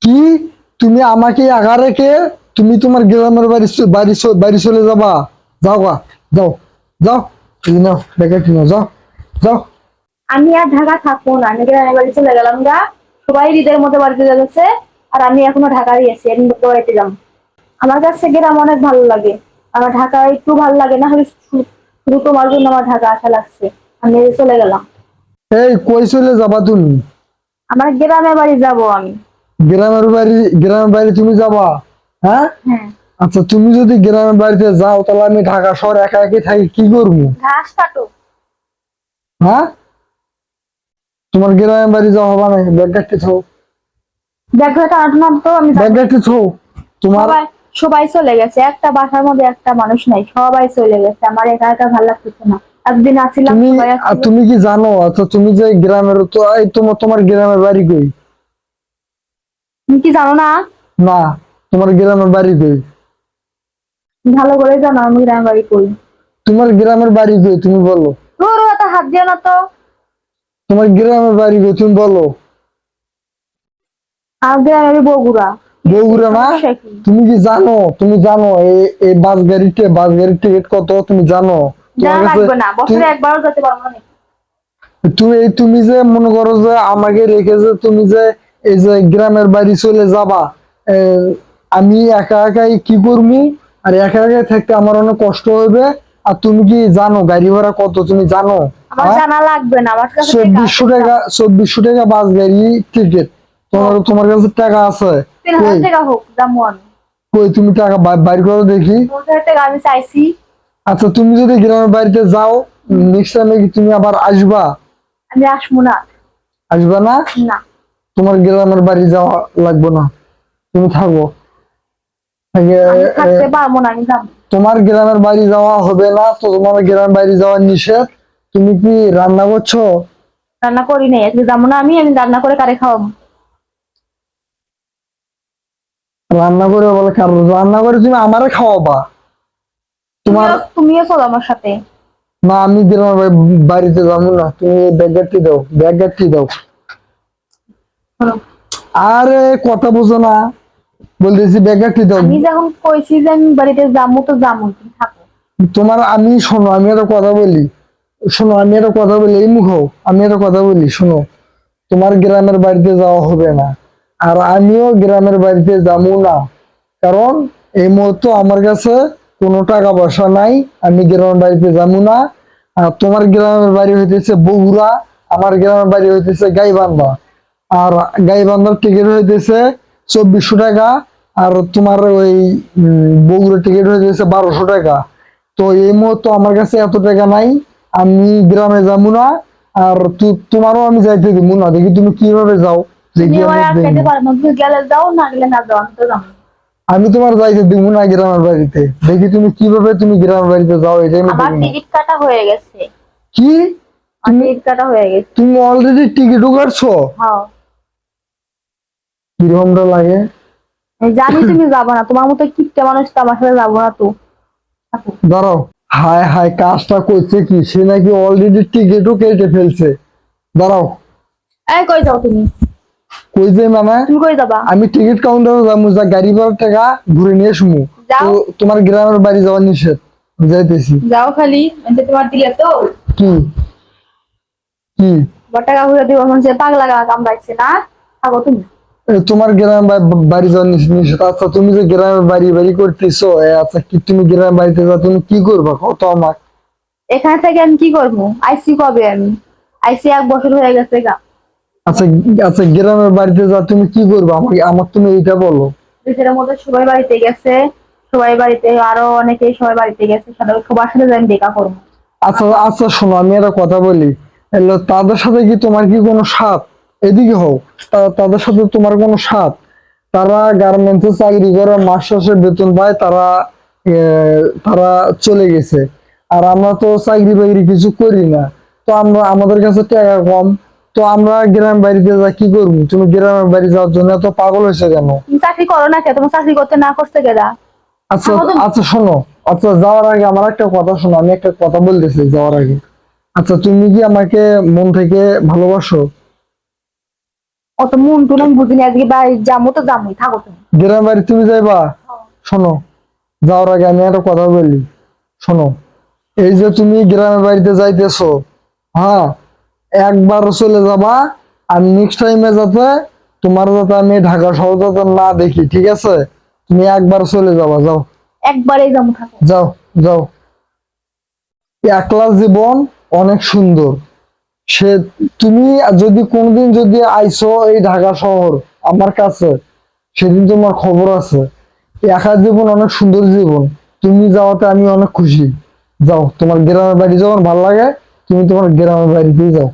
কি? তুমি আমাকে একা রেখে তুমি তোমার গ্রামের বাড়ি চলে যাবা? যাও গা, যাও, যাও, এই নাও ব্যাগটা নাও, যাও, যাও। আমি আর ঢাকা থাকবো না, আমি গ্রামের বাড়ি চলে গেলাম গা। সবাই ঈদের মধ্যে বাড়িতে যাচ্ছে, আর আমি এখনো ঢাকায় আছি, আমি বাড়িতে যাম। আমার কাছে গ্রাম অনেক ভালো লাগে। আমার ঢাকা একটু ভালো লাগে না, হলে শুধু তোমার জন্য আমার ঢাকা আসা লাগছে। আমি চলে গেলাম। এই কই চলে যাবা তুমি? আমার গ্রামের বাড়ি যাব আমি। গ্রামের বাড়ি তুমি যাবা? হ্যাঁ। হ্যাঁ। আচ্ছা, তুমি যদি গ্রামের বাড়িতে যাও তাহলে আমি ঢাকা শহর একা একা থাকি কি করবো? ঘাস কাটো। হ্যাঁ, তোমার গ্রামের বাড়ি যাওয়া হবে না, ব্যাগ গাড়তে থাও, দেখো এটা আটলাম তো আমি ব্যাগ যাবো। গাড়তে থাও। তোমার সবাই সবাই চলে গেছে, একটা বাসার মধ্যে একটা মানুষ নাই, সবাই চলে গেছে, আমার একা একা ভালো লাগতেছে না। একদিন আছিলাম, তুমি সবাই আসছিল। তুমি কি জানো? আচ্ছা, তুমি যে গ্রামের, তো এই তোমার গ্রামের বাড়ি কই? তুমি কি জানো না? না, তোমার গ্রামের বাড়ি কই? ভালো করে জানো আমি গ্রামের বাড়ি কই। তোমার গ্রামের বাড়ি কই তুমি বলো? তোর এত হাত দিও না তো। তোমার গ্রামের বাড়ি কই তুমি বলো? আমার গ্রামের বাড়ি বগুড়া। বগুড়া না? সমস্যা কি? তুমি জানো এই বাস গাড়ির টিকিট কত তুমি জানো? তোমার জানা কাছে লাগবে না, বছরে তু- একবারও যেতে পারবো না। তুমি যে মনে করো যে আমাকে রেখে যে তুমি যে এই যে গ্রামের বাড়ি চলে যাবা, এ, আমি একা একাই কি করবো? আর একা একাই থাকতে আমার অনেক কষ্ট হবে। আর তুমি কি জানো গাড়ি ভাড়া কত তুমি জানো? আমার হ্যাঁ, জানা লাগবে না, আমার কাছে টাকা আছে, 2400 টাকা, যাবো। 2400 টাকা বাস গাড়ি টিকিট। তোমার হোক, তোমার কাছে টাকা আছে? 3000 কই? টাকা হোক, যাবো আমি। কই তুমি টাকা বাইর করো দেখি। 3000 টাকা আমি চাইছি। আচ্ছা, তুমি যদি গ্রামের বাড়িতে যাও, নেক্সট টাইমে কি তুমি আবার আসবা? আমি আসবো না। আসবা না? না, তোমার গ্রামের বাড়ি যাওয়া লাগবে না, তুমি থাকো। আমি থাকতে পারবো না, আমি যাবো। তোমার গ্রামের বাড়ি যাওয়া হবে না তো তোমার গ্রামের বাড়ি যাওয়া নিষেধ। তুমি কি রান্না করছো? রান্না করি নাই, আজকে যাবো না, আমি রান্না করে কারে খাওয়াবো? রান্না করে বলে কারণ রান্না করে তুমি আমারে খাওয়াবা? তোমার তুমিও চলো আমার সাথে। না, আমি গ্রামের বাড়িতে যাবো না, তুমি ব্যাগটি দাও, ব্যাগটি দাও। চলো। আরে কথা বুঝো না, বলতেছি ব্যাগটি দাও। আমি যখন কইছি যে আমি বাড়িতে যাবো, তো যাবো, তুমি থাকো। আমি শোনো, আমি একটা কথা বলি, শোনো, আমি একটা কথা বলি, এই মুখ আমি একটা কথা বলি, শোনো। তোমার গ্রামের বাড়িতে যাওয়া হবে না, আর আমিও গ্রামের বাড়িতে যাবো না। কারণ এই মুহূর্তে আমার কাছে কোনো টাকা পয়সা নাই, আমি গ্রামের বাড়িতে যাবো না। আর তোমার গ্রামের বাড়ি হইতেছে বগুড়া, আমার গ্রামের বাড়ি হইতেছে গাইবান্ধা। আর গাইবান্ধার টিকিট হইতেছে 2400 টাকা। আর তোমার ওই বগুড়ার টিকিট হইতেছে 1200 টাকা। তো এই মুহূর্তে আমার কাছে এত টাকা নাই, আমি গ্রামে যাবো না। আর তোমারও আমি যাইতে দিব না, দেখি তুমি কিভাবে যাও, তুমি দেখি আমার আমি আটকাইতে দেখবো। পারো না, তুমি গেলে যাও, না গেলে না যাও, আমি তো যাবো। আমি তোমার যাইতে দিব না গ্রামের বাড়িতে, দেখি তুমি কিভাবে তুমি গ্রামের বাড়িতে যাও, এটাই আমি আমার দেখবো। টিকিট কাটা হয়ে গেছে। কি? আমার তুমি টিকিট কাটা হয়ে গেছে। তুমি অলরেডি টিকিটও কাটছো? হ্যাঁ। কিরকমটা লাগে? আমি জানি তুমি যাবো না, তোমার মতো কিপটে মানুষ তো আমার সাথে যাবো না তো। থাকো। দাঁড়াও, হায় হায়, কাজটা করছে কি, সে নাকি অলরেডি টিকিটও কেটে ফেলছে। দাঁড়াও। এই কই যাও তুমি? কই যে মানে? তুমি কই যাবা? আমি টিকিট কাউন্টারে যাবো, যা গাড়ি ভাড়ার টাকা ঘুরে নিয়ে আসবো। তো যাও। তোমার গ্রামের বাড়ি যাওয়া নিষেধ, আমি যাইতেছি। যাও খালি, আমি তোমার দিলে তো। কি? কি? টাকা ঘুরে দিব, মানুষের পাগলা কামড়াইছে না। থাকো তুমি। তোমার গ্রামের বাড়ি যাওয়া নিষেধ? আচ্ছা, তুমি যে গ্রামের বাড়ি বাড়ি করতেছো, আচ্ছা, কি তুমি গ্রামের বাড়িতে যা তুমি কি করবা কত আমার? এখানে থেকে আমি কি করবো? আইসি কবে আমি? আইসি 1 বছর হয়ে গেছে গা। আচ্ছা, আচ্ছা, গ্রামের বাড়িতে যা তুমি কি করবা আমাকে, আমার তুমি এইটা বলো। দেশের মধ্যে সবাই বাড়িতে গেছে, সবাই বাড়িতে, আরো অনেকেই সবাই বাড়িতে গেছে, সবার সাথে আমি দেখা করবো। আচ্ছা, আচ্ছা, শোনো, আমি একটা কথা বলি। তাদের সাথে কি তোমার কি কোনো সাথ? এদিকে হোক, তাদের সাথে তোমার কোনো সাথ? তারা গার্মেন্টসে চাকরি করে, মাস শেষে বেতন পায়, তারা চলে গেছে। আর আমরা তো চাকরি বাকরি কিছু করি না, তো আমাদের কাছে টাকা কম। তো আমরা গ্রামের বাড়িতে যা কি করবো? তুমি গ্রামের বাড়ি যাওয়ার জন্য এত পাগল হয়েছে কেন? তুমি চাকরি করো না কে? তোমার চাকরি করতে না করতে গেলা? আচ্ছা, থাকো তুমি। আচ্ছা, শোনো। আচ্ছা, যাওয়ার আগে আমার একটা কথা শোনো, আমি একটা কথা বলতেছি যাওয়ার আগে। আচ্ছা, তুমি কি আমাকে মন থেকে ভালোবাসো? অত মন টুন আমি বুঝিনি, আজকে বাড়ি যাবো তো যাবোই, থাকো তুমি। গ্রামের বাড়ি তুমি যাইবা? শোনো, যাওয়ার আগে আমি একটা কথা বলি, শোনো, এই যে তুমি গ্রামের বাড়িতে যাইতেছো, হ্যাঁ, একবার চলে যাবা, আর নেক্সট টাইমে যাতে তোমার যাতে আমি ঢাকা শহর যাতে না দেখি, ঠিক আছে? তুমি একবার চলে যাবা, যাও একবারেই যাবো, থাকো। যাও যাও। একলা জীবন অনেক সুন্দর। সে তুমি যদি কোনদিন যদি আইসো এই ঢাকা শহর আমার কাছে, সেদিন তোমার খবর আছে। একা জীবন অনেক সুন্দর জীবন, তুমি যাওয়াতে আমি অনেক খুশি। যাও, তোমার গ্রামের বাড়ি যখন ভালো লাগে, তুমি তোমার গ্রামের বাড়িতেই যাও।